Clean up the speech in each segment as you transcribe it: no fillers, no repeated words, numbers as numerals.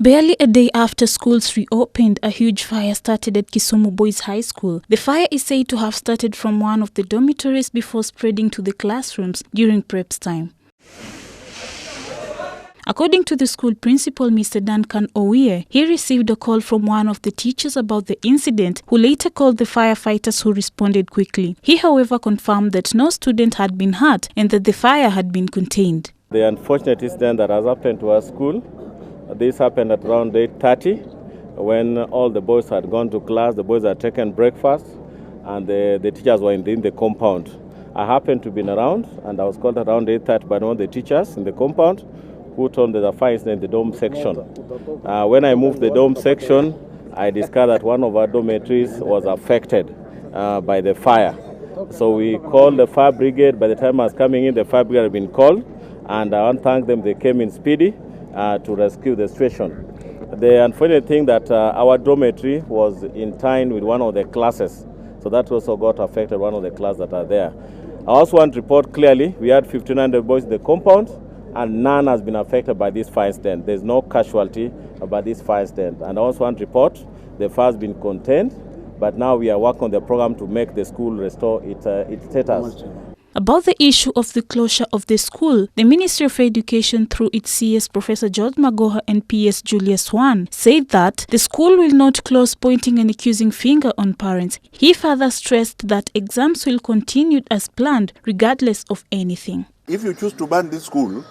Barely a day after schools reopened, a huge fire started at Kisumu Boys High School. The fire is said to have started from one of the dormitories before spreading to the classrooms during preps time. According to the school principal, Mr. Duncan Owie, he received a call from one of the teachers about the incident, who later called the firefighters, who responded quickly. He, however, confirmed that no student had been hurt and that the fire had been contained. The unfortunate incident that has happened to our school, this happened at around 8:30 when all the boys had gone to class. The boys had taken breakfast and the teachers were in the compound. I happened to be around and I was called around 8:30 by one of the teachers in the compound who told me the fire is in the dorm section. When I moved the dorm section, I discovered that one of our dormitories was affected by the fire. So we called the fire brigade. By the time I was coming in, the fire brigade had been called, and I want to thank them. They came in speedy to rescue the situation. The unfortunate thing that our dormitory was in time with one of the classes, so that also got affected, one of the classes that are there. I also want to report clearly, we had 1,500 boys in the compound, and none has been affected by this fire incident. There's no casualty about this fire incident. And I also want to report the fire has been contained, but now we are working on the program to make the school restore its status. About the issue of the closure of the school, the Ministry of Education, through its CS Professor George Magoha and PS Julius Wan, said that the school will not close, pointing an accusing finger on parents. He further stressed that exams will continue as planned, regardless of anything. If you choose to ban this school,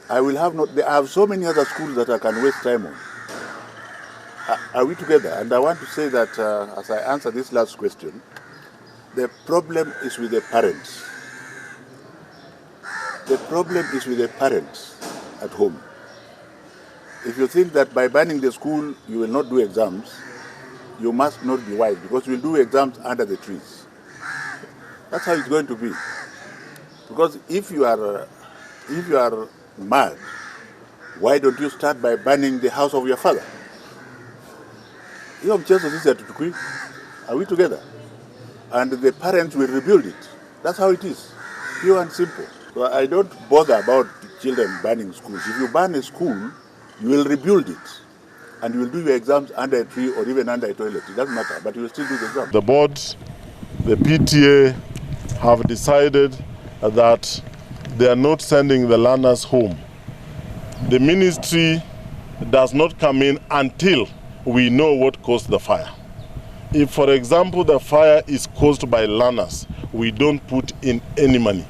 I have so many other schools that I can waste time on. Are we together? And I want to say that as I answer this last question, the problem is with the parents. The problem is with the parents at home. If you think that by banning the school you will not do exams, you must not be wise, because you will do exams under the trees. That's how it's going to be. Because if you are mad, why don't you start by banning the house of your father? Are we together? And the parents will rebuild it. That's how it is, pure and simple. So I don't bother about children banning schools. If you ban a school, you will rebuild it. And you will do your exams under a tree or even under a toilet. It doesn't matter, but you will still do the exam. The board, the PTA have decided that they are not sending the learners home. The ministry does not come in until we know what caused the fire. If, for example, the fire is caused by learners, we don't put in any money.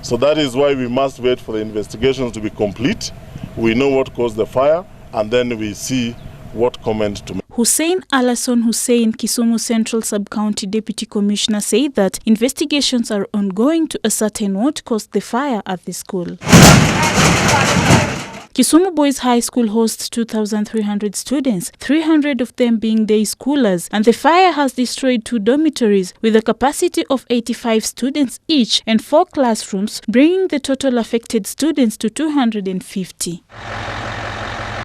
So that is why we must wait for the investigations to be complete. We know what caused the fire, and then we see what comment to make. Hussein Alason Hussein, Kisumu Central Sub-County Deputy Commissioner, said that investigations are ongoing to ascertain what caused the fire at the school. Kisumu Boys High School hosts 2,300 students, 300 of them being day schoolers, and the fire has destroyed 2 dormitories with a capacity of 85 students each and 4 classrooms, bringing the total affected students to 250.